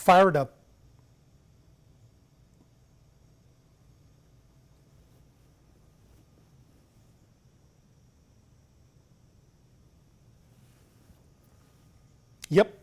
fired up. Yep.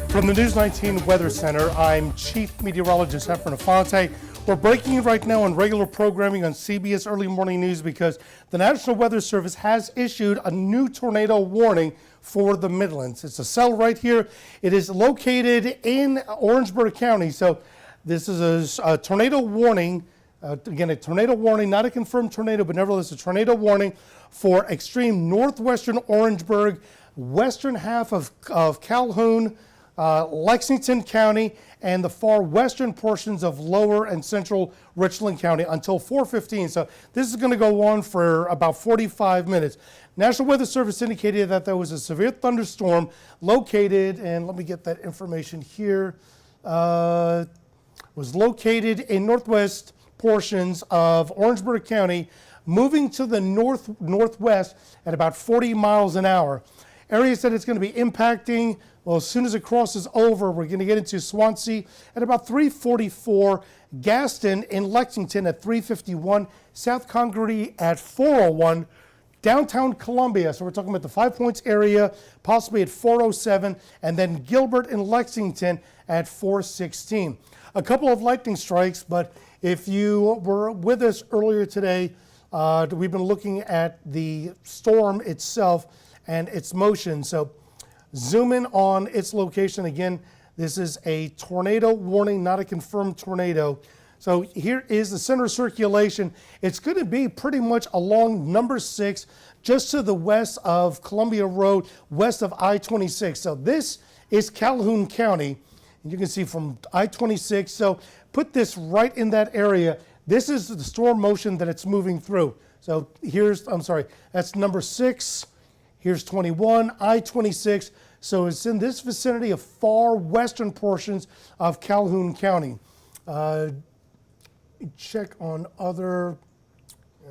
From the News 19 Weather Center, I'm Chief Meteorologist Efren Afonte. We're breaking right now on regular programming on CBS Early Morning News because the National Weather Service has issued a new tornado warning for the Midlands. It's a cell right here. It is located in Orangeburg County. So this is a tornado warning. Again, a tornado warning, not a confirmed tornado, but nevertheless a tornado warning for extreme northwestern Orangeburg, western half of Calhoun, Lexington County, and the far western portions of lower and central Richland County until 4:15. So this is going to go on for about 45 minutes. National Weather Service indicated that there was a severe thunderstorm located, and let me get that information here, was located in northwest portions of Orangeburg County, moving to the northwest at about 40 miles an hour. Areas that it's going to be impacting, well, as soon as it crosses over, we're going to get into Swansea at about 3:44, Gaston in Lexington at 3:51, South Congaree at 4:01, downtown Columbia, so we're talking about the 5 Points area, possibly at 4:07, and then Gilbert in Lexington at 4:16. A couple of lightning strikes, but if you were with us earlier today, we've been looking at the storm itself and its motion. So zoom in on its location. Again, this is a tornado warning, not a confirmed tornado. So here is the center of circulation. It's going to be pretty much along number 6, just to the west of Columbia Road, west of I-26. So this is Calhoun County. And you can see from I-26. So put this right in that area. This is the storm motion that it's moving through. So that's number 6. Here's 21, I-26. So it's in this vicinity of far western portions of Calhoun County. Check on other,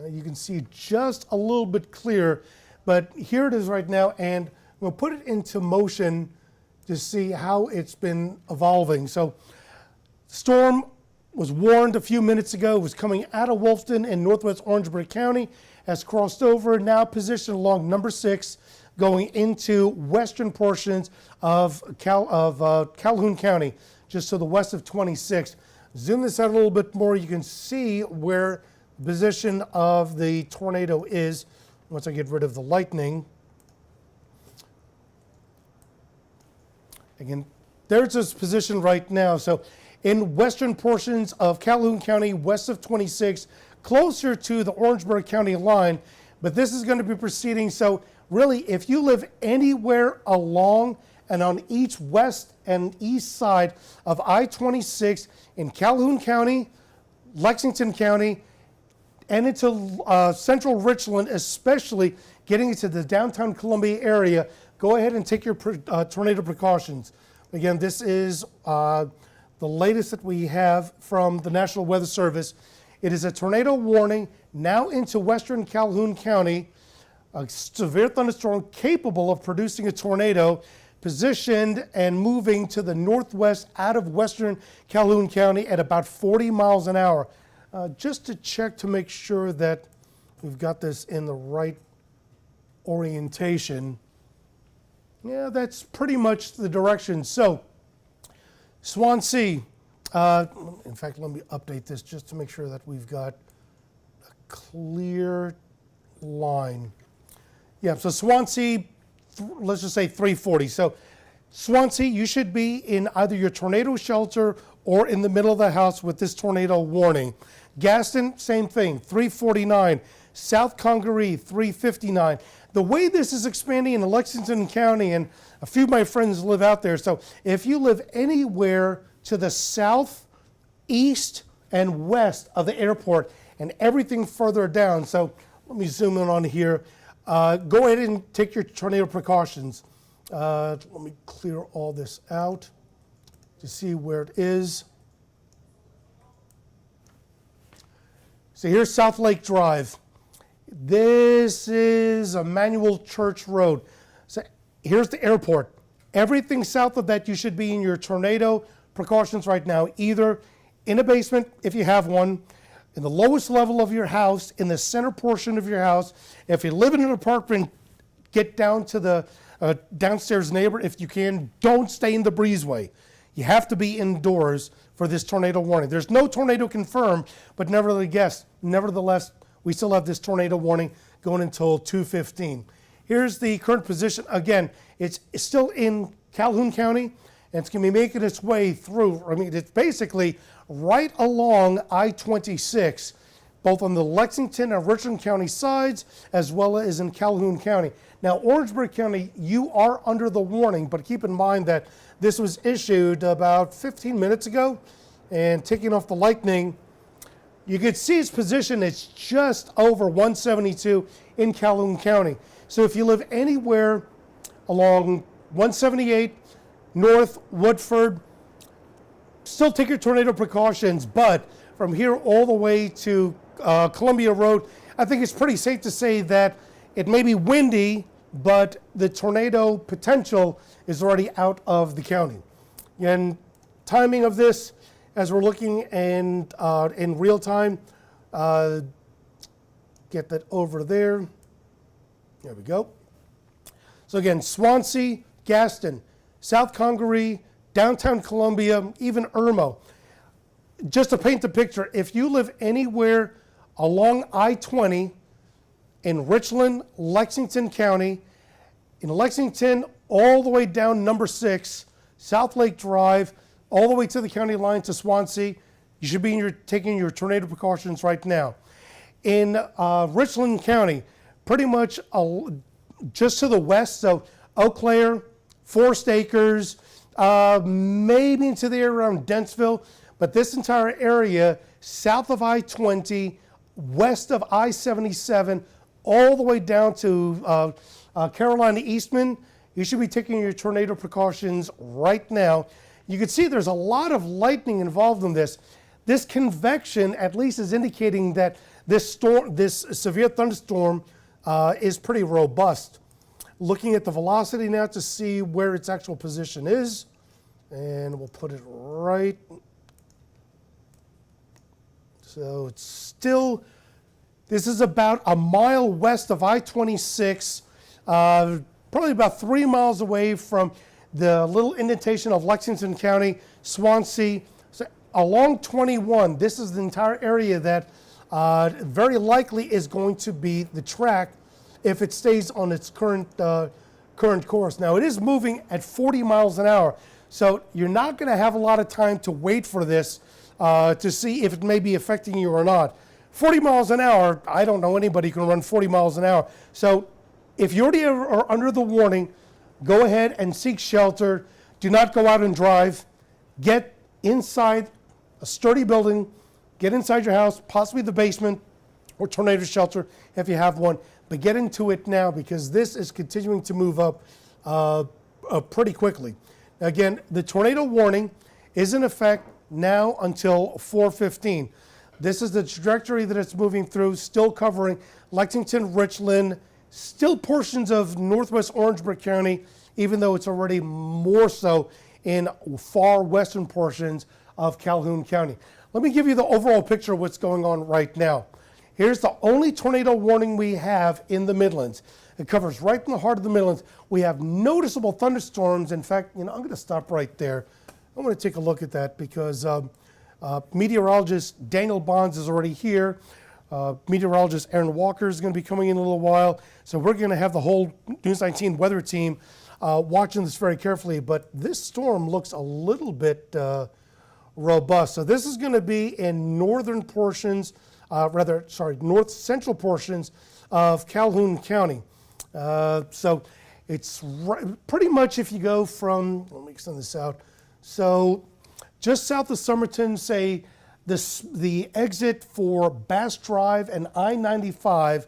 you can see just a little bit clear, but here it is right now, and we'll put it into motion to see how it's been evolving. So storm was warned a few minutes ago. It was coming out of Wolfton in northwest Orangeburg County, has crossed over, now positioned along number 6, going into western portions of Calhoun County, just to the west of 26. Zoom this out a little bit more. You can see where the position of the tornado is once I get rid of the lightning. Again, there's its position right now. So in western portions of Calhoun County, west of 26, closer to the Orangeburg County line, but this is going to be proceeding. So really, if you live anywhere along and on each west and east side of I-26 in Calhoun County, Lexington County, and into central Richland, especially getting into the downtown Columbia area, go ahead and take your tornado precautions. Again, this is the latest that we have from the National Weather Service. It is a tornado warning now into western Calhoun County, a severe thunderstorm capable of producing a tornado, positioned and moving to the northwest out of western Calhoun County at about 40 miles an hour. Just to check to make sure that we've got this in the right orientation. Yeah, that's pretty much the direction. So, Swansea, in fact, let me update this just to make sure that we've got a clear line. Yeah, so Swansea, let's just say 340. So Swansea, you should be in either your tornado shelter or in the middle of the house with this tornado warning. Gaston, same thing, 349. South Congaree, 359. The way this is expanding in Lexington County, and a few of my friends live out there, so if you live anywhere to the south, east, and west of the airport, and everything further down, so let me zoom in on here. Go ahead and take your tornado precautions. Let me clear all this out to see where it is. So here's South Lake Drive. This is Emmanuel Church Road. So here's the airport. Everything south of that, you should be in your tornado precautions right now, either in a basement, if you have one, in the lowest level of your house, in the center portion of your house. If you live in an apartment, get down to the downstairs neighbor if you can. Don't stay in the breezeway. You have to be indoors for this tornado warning. There's no tornado confirmed, but nevertheless, we still have this tornado warning going until 2:15. Here's the current position. Again, it's still in Calhoun County, and it's going to be making its way through. I mean, it's basically right along I-26, both on the Lexington and Richland County sides, as well as in Calhoun County. Now, Orangeburg County, you are under the warning, but keep in mind that this was issued about 15 minutes ago, and taking off the lightning, you can see its position. It's just over 172 in Calhoun County. So if you live anywhere along 178, North Woodford, still take your tornado precautions, but from here all the way to Columbia Road, I think it's pretty safe to say that it may be windy, but the tornado potential is already out of the county. And timing of this, as we're looking in real time, get that over there. There we go. So again, Swansea, Gaston, South Congaree, downtown Columbia, even Irmo. Just to paint the picture, if you live anywhere along I-20 in Richland, Lexington County, in Lexington all the way down number 6, South Lake Drive, all the way to the county line to Swansea, you should be taking your tornado precautions right now. In Richland County, pretty much just to the west, so Eau Claire, Forest Acres, maybe into the area around Dentsville, but this entire area south of I-20, west of I-77, all the way down to Carolina Eastman, you should be taking your tornado precautions right now. You can see there's a lot of lightning involved in this. This convection at least is indicating that this severe thunderstorm is pretty robust. Looking at the velocity now to see where its actual position is, and we'll put it right. So it's still, this is about a mile west of I-26, probably about 3 miles away from the little indentation of Lexington County, Swansea. So along 21, this is the entire area that very likely is going to be the track if it stays on its current course. Now, it is moving at 40 miles an hour, so you're not going to have a lot of time to wait for this to see if it may be affecting you or not. 40 miles an hour, I don't know anybody who can run 40 miles an hour. So if you already are under the warning, go ahead and seek shelter. Do not go out and drive. Get inside a sturdy building. Get inside your house, possibly the basement or tornado shelter if you have one. But get into it now because this is continuing to move up pretty quickly. Again, the tornado warning is in effect now until 4:15. This is the trajectory that it's moving through, still covering Lexington, Richland, still portions of northwest Orangeburg County, even though it's already more so in far western portions of Calhoun County. Let me give you the overall picture of what's going on right now. Here's the only tornado warning we have in the Midlands. It covers right in the heart of the Midlands. We have noticeable thunderstorms. In fact, I'm going to stop right there. I want to take a look at that because meteorologist Daniel Bonds is already here. Meteorologist Aaron Walker is going to be coming in a little while. So we're going to have the whole News 19 weather team watching this very carefully. But this storm looks a little bit robust. So this is going to be in northern portions, north central portions of Calhoun County. So it's pretty much if you go from, let me extend this out. So just south of Somerton, say the exit for Bass Drive and I-95,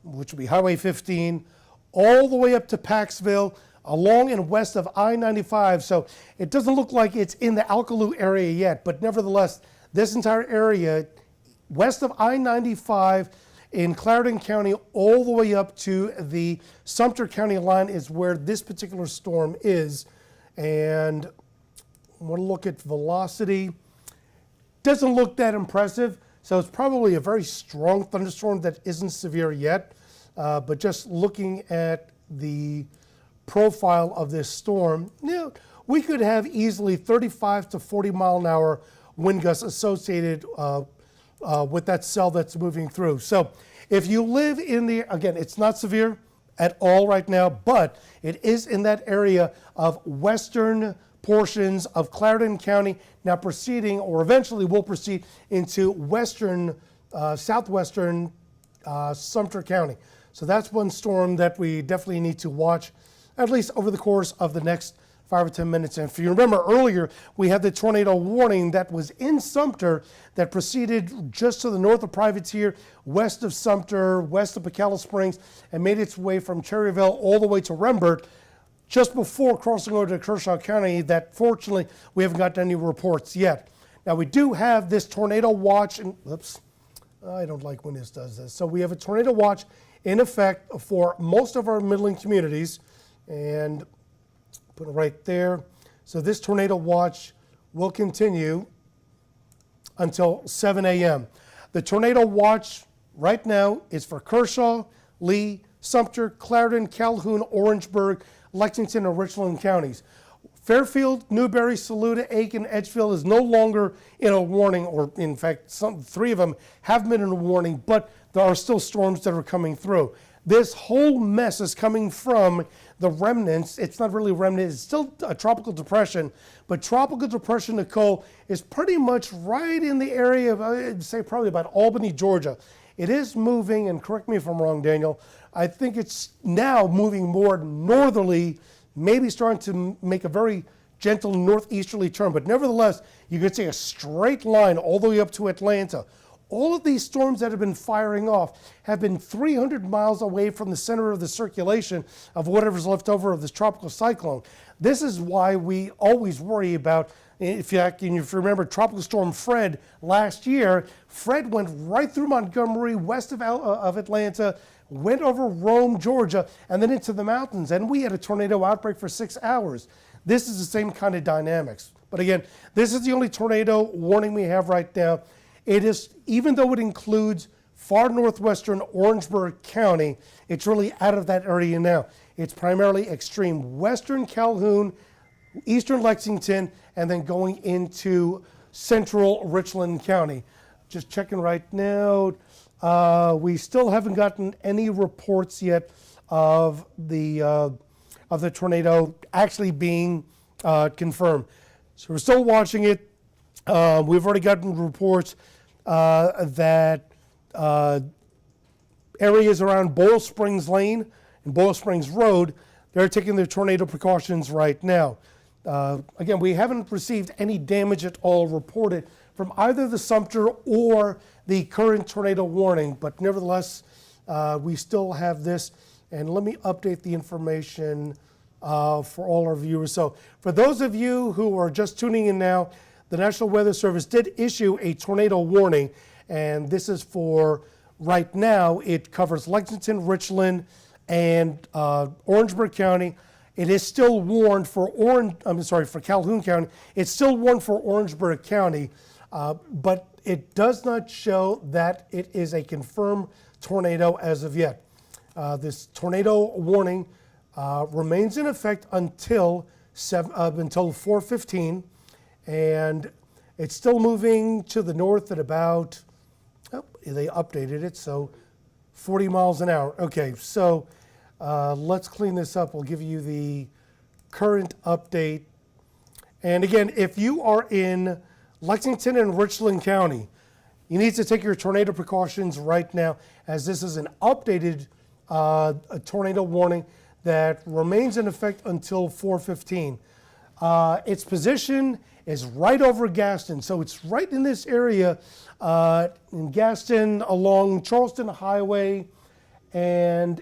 which will be Highway 15, all the way up to Paxville, along and west of I-95. So it doesn't look like it's in the Alcaloo area yet, but nevertheless, this entire area west of I-95 in Clarendon County all the way up to the Sumter County line is where this particular storm is. And I want to look at velocity. Doesn't look that impressive, so it's probably a very strong thunderstorm that isn't severe yet. But just looking at the profile of this storm, we could have easily 35 to 40 mile an hour wind gusts associated with that cell that's moving through. So if you live in the, again, it's not severe at all right now, but it is in that area of western portions of Clarendon County, now proceeding, or eventually will proceed into western, southwestern Sumter County. So that's one storm that we definitely need to watch, at least over the course of the next 5 or 10 minutes. And if you remember earlier, we had the tornado warning that was in Sumter that proceeded just to the north of Privateer, west of Sumter, west of Pacala Springs, and made its way from Cherryville all the way to Rembert, just before crossing over to Kershaw County. That fortunately we haven't gotten any reports yet. Now we do have this tornado watch, and oops, I don't like when this does this. So we have a tornado watch in effect for most of our Midland communities, and put it right there. So this tornado watch will continue until 7 a.m. The tornado watch right now is for Kershaw, Lee, Sumter, Clarendon, Calhoun, Orangeburg, Lexington, and Richland counties. Fairfield, Newberry, Saluda, Aiken, Edgefield is no longer in a warning, or in fact, three of them have been in a warning, but there are still storms that are coming through. This whole mess is coming from the remnants. It's not really remnants, it's still a tropical depression, but tropical depression, Nicole, is pretty much right in the area of, I'd say probably about Albany, Georgia. It is moving, and correct me if I'm wrong, Daniel, I think it's now moving more northerly, maybe starting to make a very gentle northeasterly turn, but nevertheless, you can see a straight line all the way up to Atlanta. All of these storms that have been firing off have been 300 miles away from the center of the circulation of whatever's left over of this tropical cyclone. This is why we always worry about, if you remember Tropical Storm Fred last year, Fred went right through Montgomery, west of Atlanta, went over Rome, Georgia, and then into the mountains, and we had a tornado outbreak for 6 hours. This is the same kind of dynamics. But again, this is the only tornado warning we have right now. It is, even though it includes far northwestern Orangeburg County, it's really out of that area now. It's primarily extreme western Calhoun, eastern Lexington, and then going into central Richland County. Just checking right now. We still haven't gotten any reports yet of the tornado actually being confirmed. So we're still watching it. We've already gotten reports that areas around Boyle Springs Lane and Boyle Springs Road, they're taking their tornado precautions right now. Again, we haven't received any damage at all reported from either the Sumter or the current tornado warning, but nevertheless, we still have this. And let me update the information for all our viewers. So for those of you who are just tuning in now, the National Weather Service did issue a tornado warning, and this is for right now. It covers Lexington, Richland, and Orangeburg County. It is still warned for for Calhoun County. It's still warned for Orangeburg County, but it does not show that it is a confirmed tornado as of yet. This tornado warning remains in effect until 4:15, and it's still moving to the north at about, they updated it, so 40 miles an hour. Okay, so let's clean this up. We'll give you the current update. And again, if you are in Lexington and Richland County, you need to take your tornado precautions right now, as this is an updated a tornado warning that remains in effect until 4:15. Its position is right over Gaston, so it's right in this area in Gaston along Charleston Highway and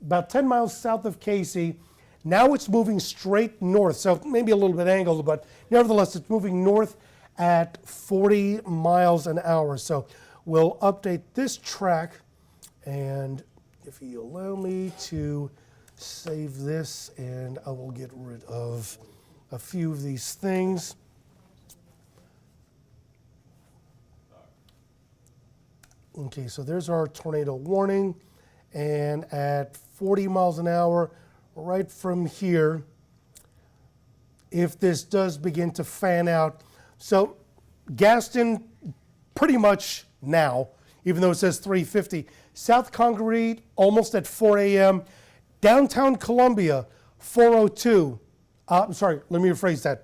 about 10 miles south of Casey. Now it's moving straight north, so maybe a little bit angled, but nevertheless it's moving north at 40 miles an hour. So we'll update this track And if you allow me to save this, and I will get rid of a few of these things. Okay, so there's our tornado warning, and at 40 miles an hour, right from here, if this does begin to fan out. So Gaston, pretty much now, even though it says 350. South Congaree, almost at 4 a.m. Downtown Columbia, 4:02. I'm sorry, let me rephrase that.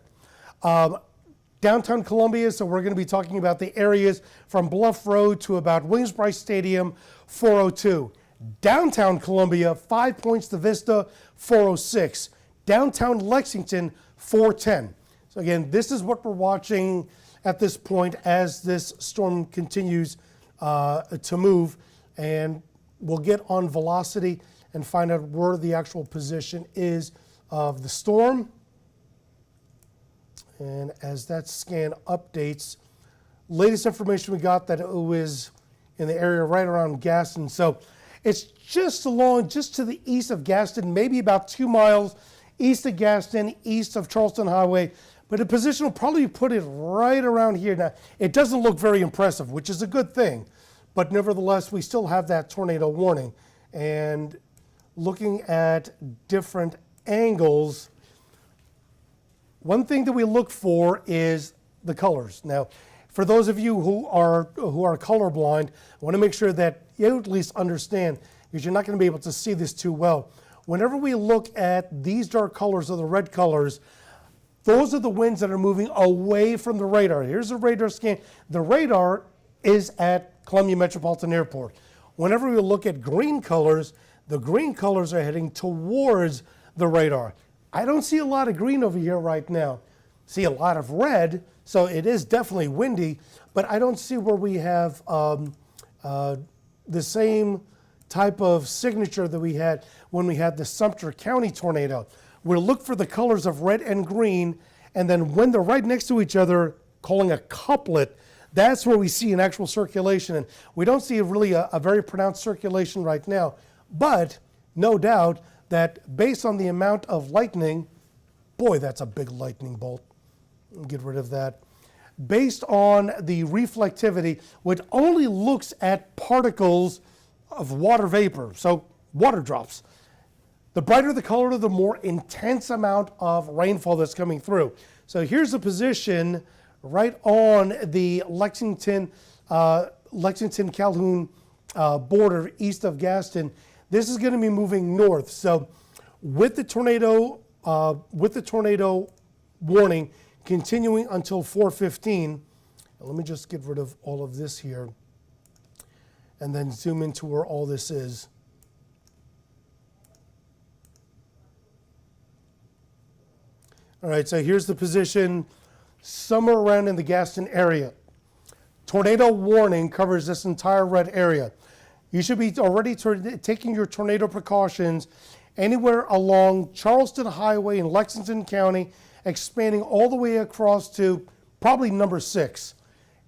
Downtown Columbia, so we're going to be talking about the areas from Bluff Road to about Williams-Brice Stadium, 4:02. Downtown Columbia, 5 Points to Vista, 4:06. Downtown Lexington, 4:10. So again, this is what we're watching at this point as this storm continues to move, and we'll get on velocity and find out where the actual position is of the storm. And as that scan updates, latest information we got that it was in the area right around Gaston. So it's just to the east of Gaston, maybe about 2 miles east of Gaston, east of Charleston Highway. But the position will probably put it right around here. Now, it doesn't look very impressive, which is a good thing. But nevertheless, we still have that tornado warning. And looking at different angles, one thing that we look for is the colors. Now, for those of you who are colorblind, I want to make sure that you at least understand, because you're not going to be able to see this too well. Whenever we look at these dark colors or the red colors, those are the winds that are moving away from the radar. Here's a radar scan. The radar is at Columbia Metropolitan Airport. Whenever we look at green colors, the green colors are heading towards the radar. I don't see a lot of green over here right now. See a lot of red, so it is definitely windy, but I don't see where we have the same type of signature that we had when we had the Sumter County tornado. We'll look for the colors of red and green, and then when they're right next to each other, calling a couplet, that's where we see an actual circulation. And we don't see really a very pronounced circulation right now, but no doubt that based on the amount of lightning, boy, that's a big lightning bolt. Get rid of that. Based on the reflectivity, which only looks at particles of water vapor, so water drops. The brighter the color, the more intense amount of rainfall that's coming through. So here's the position right on the Lexington Calhoun border east of Gaston. This is going to be moving north. So with the tornado warning continuing until 4:15, let me just get rid of all of this here and then zoom into where all this is. All right, so here's the position somewhere around in the Gaston area. Tornado warning covers this entire red area. You should be already taking your tornado precautions anywhere along Charleston Highway in Lexington County, expanding all the way across to probably number 6.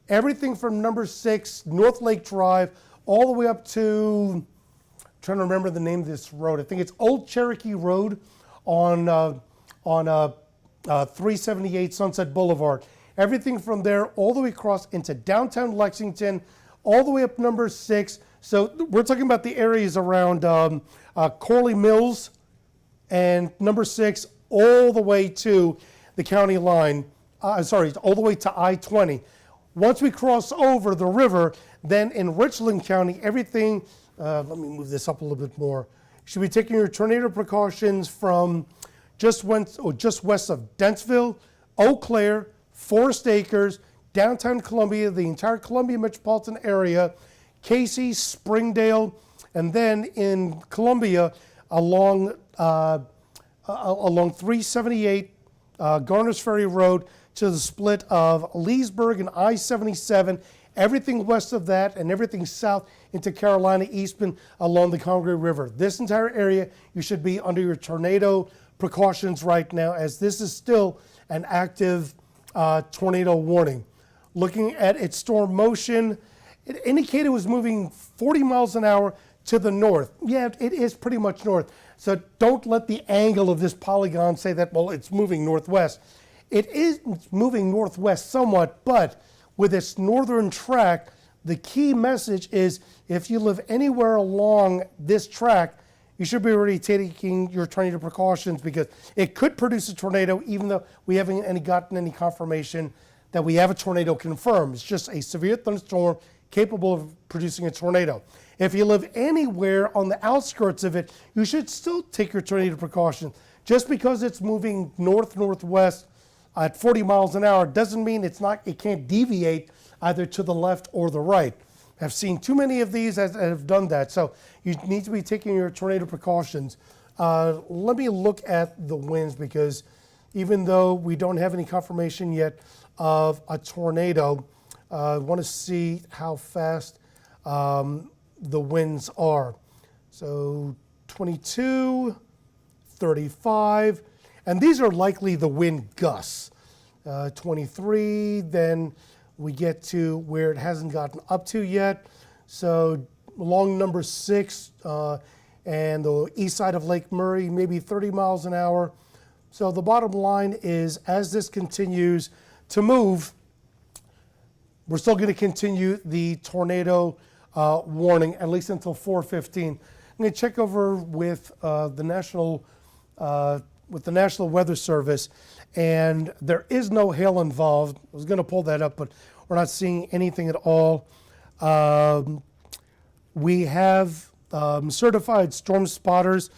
Everything from number 6, North Lake Drive, all the way up to, I'm trying to remember the name of this road. I think it's Old Cherokee Road on 378 Sunset Boulevard. Everything from there all the way across into downtown Lexington, all the way up number 6. So we're talking about the areas around Corley Mills and number 6 all the way to the county line, all the way to I-20. Once we cross over the river, then in Richland County, everything, let me move this up a little bit more. You should be taking your tornado precautions from just west of Dentsville, Eau Claire, Forest Acres, downtown Columbia, the entire Columbia metropolitan area, Casey, Springdale, and then in Columbia along 378 Garner's Ferry Road to the split of Leesburg and I-77, everything west of that and everything south into Carolina Eastman along the Congaree River. This entire area, you should be under your tornado precautions right now, as this is still an active tornado warning. Looking at its storm motion, it indicated it was moving 40 miles an hour to the north. Yeah, it is pretty much north. So don't let the angle of this polygon say that, well, it's moving northwest. It is moving northwest somewhat, but with its northern track, the key message is if you live anywhere along this track, you should be already taking your tornado precautions because it could produce a tornado even though we haven't gotten any confirmation that we have a tornado confirmed. It's just a severe thunderstorm capable of producing a tornado. If you live anywhere on the outskirts of it, you should still take your tornado precautions. Just because it's moving north-northwest at 40 miles an hour doesn't mean it can't deviate either to the left or the right. I've seen too many of these that have done that, so you need to be taking your tornado precautions. Let me look at the winds because even though we don't have any confirmation yet of a tornado, I want to see how fast the winds are. So 22, 35, and these are likely the wind gusts. 23, then we get to where it hasn't gotten up to yet. So along number 6 and the east side of Lake Murray, maybe 30 miles an hour. So the bottom line is as this continues to move, we're still going to continue the tornado warning at least until 4:15. I'm going to check over with the National Weather Service, and there is no hail involved. I was going to pull that up, but we're not seeing anything at all. We have certified storm spotters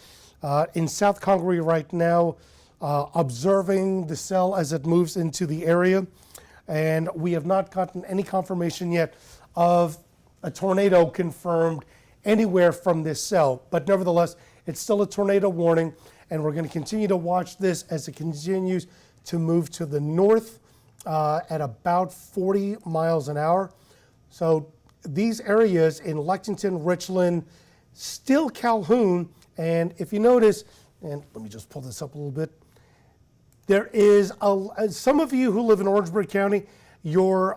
in South Congaree right now, observing the cell as it moves into the area, and we have not gotten any confirmation yet of a tornado confirmed anywhere from this cell. But nevertheless, it's still a tornado warning, and we're going to continue to watch this as it continues to move to the north at about 40 miles an hour. So these areas in Lexington, Richland, still Calhoun, and if you notice, and let me just pull this up a little bit, there is some of you who live in Orangeburg County, your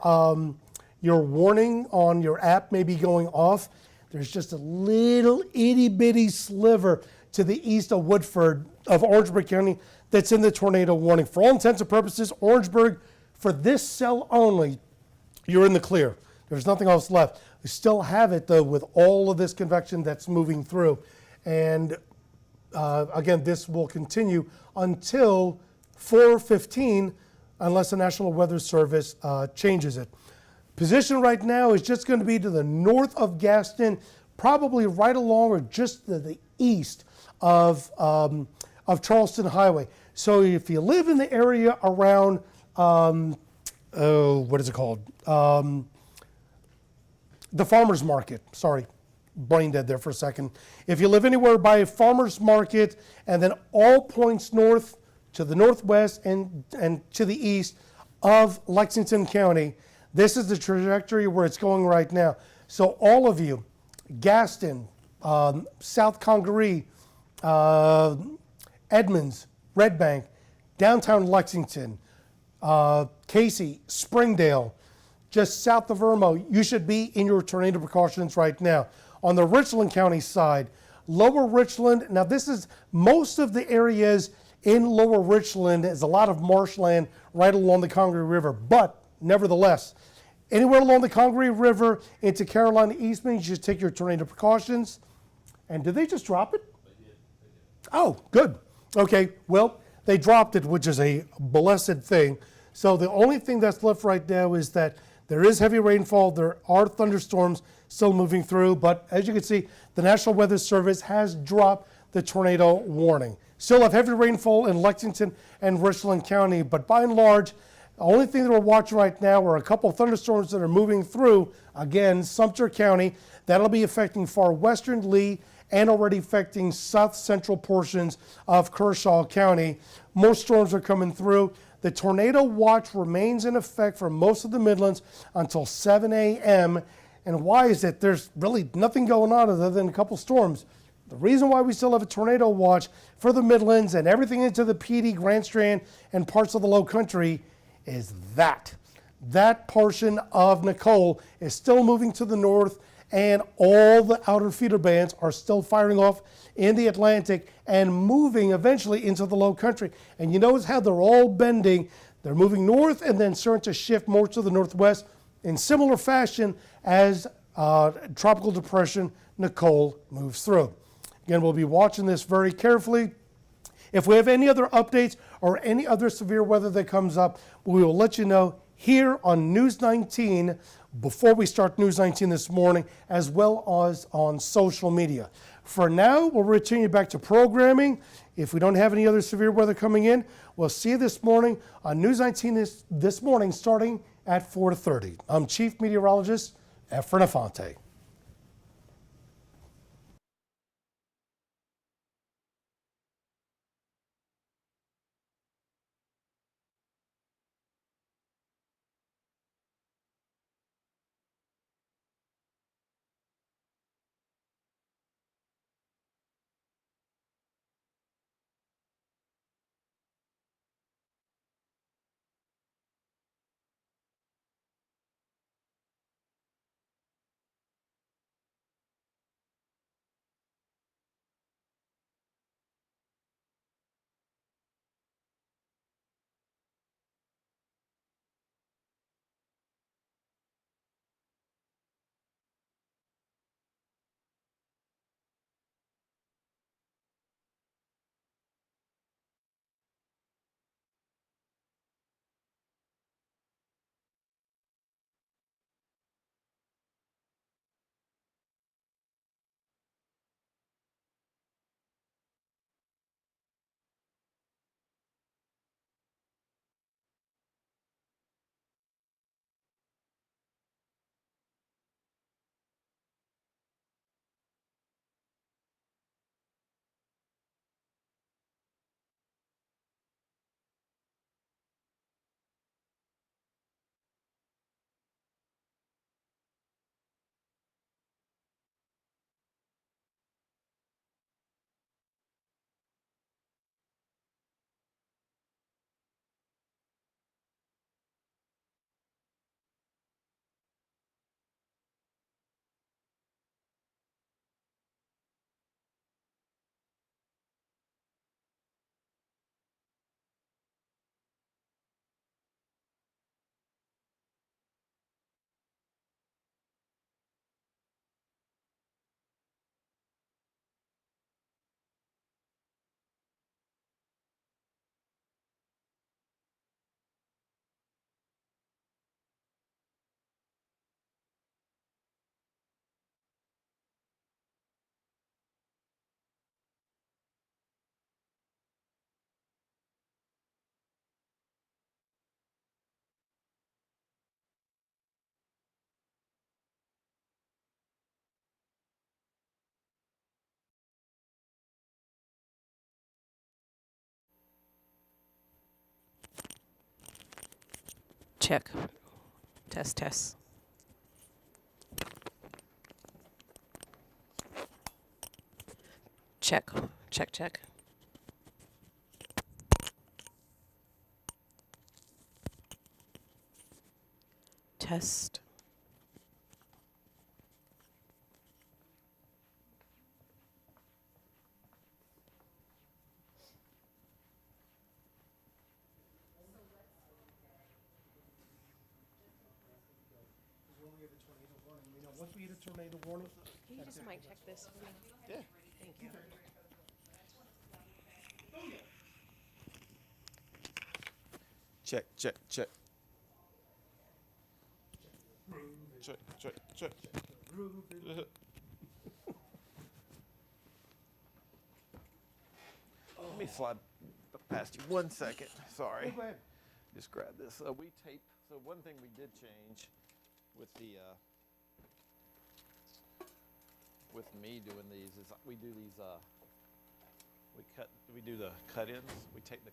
warning on your app may be going off. There's just a little itty bitty sliver to the east of Woodford of Orangeburg County that's in the tornado warning. For all intents and purposes, Orangeburg, for this cell only, you're in the clear. There's nothing else left. We still have it though with all of this convection that's moving through. And again, this will continue until 4:15 unless the National Weather Service changes it. Position right now is just going to be to the north of Gaston, probably right along or just to the east of Charleston Highway. So if you live in the area around, what is it called? The farmer's market. Sorry, brain dead there for a second. If you live anywhere by a farmer's market and then all points north to the northwest and to the east of Lexington County, this is the trajectory where it's going right now. So all of you, Gaston, South Congaree, Edmonds, Red Bank, downtown Lexington, Casey, Springdale, just south of Irmo, you should be in your tornado precautions right now. On the Richland County side, Lower Richland, now this is most of the areas in Lower Richland is a lot of marshland right along the Congaree River, but nevertheless, anywhere along the Congaree River into Carolina Eastman, you should take your tornado precautions. And did they just drop it? They did. Oh, good. Okay, well, they dropped it, which is a blessed thing. So the only thing that's left right now is that there is heavy rainfall. There are thunderstorms still moving through, but as you can see, the National Weather Service has dropped the tornado warning. Still have heavy rainfall in Lexington and Richland County, but by and large, the only thing that we're watching right now are a couple of thunderstorms that are moving through, again, Sumter County. That'll be affecting far western Lee and already affecting south central portions of Kershaw County. More storms are coming through. The tornado watch remains in effect for most of the Midlands until 7 a.m. And why is it? There's really nothing going on other than a couple storms. The reason why we still have a tornado watch for the Midlands and everything into the PD, Grand Strand, and parts of the Low Country is that portion of Nicole is still moving to the north, and all the outer feeder bands are still firing off in the Atlantic and moving eventually into the low country. And you notice how they're all bending. They're moving north and then starting to shift more to the northwest in similar fashion as Tropical Depression Nicole moves through. Again, we'll be watching this very carefully. If we have any other updates or any other severe weather that comes up, we will let you know here on News 19 before we start News 19 this morning, as well as on social media. For now, we'll return you back to programming. If we don't have any other severe weather coming in, we'll see you this morning on News 19 this morning starting at 4:30. I'm Chief Meteorologist Efren Afonte. Check. Test, test. Check. Check, check. Test. Once we get a tornado warning, Can you just mic check this for me? Yeah. Thank you. Check, check, check. Check, check, check. Let me slide past you 1 second. Sorry. go ahead. Just grab this. We tape. So one thing we did change with the with me doing these is we do these we do the cut-ins. We take the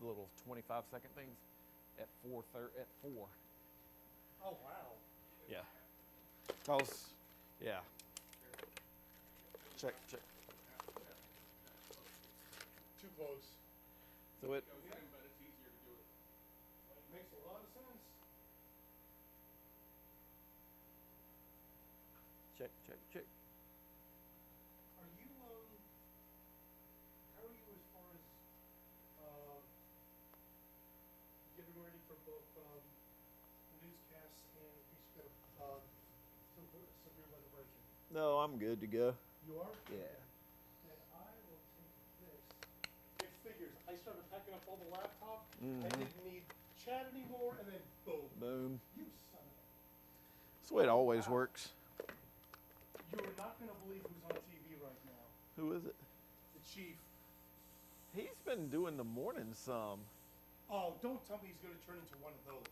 little 25-second things at 4. Oh, wow. Yeah. Cause, yeah. Check, check. Too close. So it, Makes a lot of sense. Check, check, check. Are you, how are you as far as, getting ready for both, the newscasts and in case you get a, severe weather break-in? No, I'm good to go. You are? Yeah. Then I will take this. It figures, I started packing up all the laptop, I Mhm. didn't need chat anymore, and then boom. Boom. You son of a. That's the way it always works. You are not gonna believe who's on TV right now. Who is it? The chief. He's been doing the morning some. Oh, don't tell me he's gonna turn into one of those.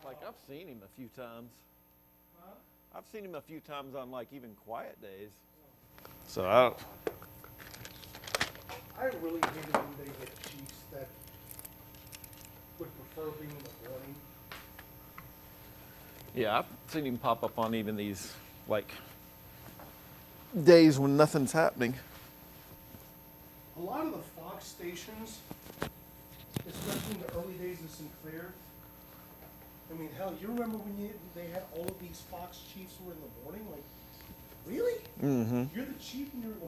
Like, I've seen him a few times. Huh? I've seen him a few times on, like, even quiet days. So, I don't... I really hated when they had chiefs that would prefer being in the morning. Yeah, I've seen him pop up on even these, like, days when nothing's happening. A lot of the Fox stations, especially in the early days of Sinclair, I mean, hell, you remember when they had all of these Fox chiefs who were in the morning? Like, really? Mm-hmm. You're the chief and you're in the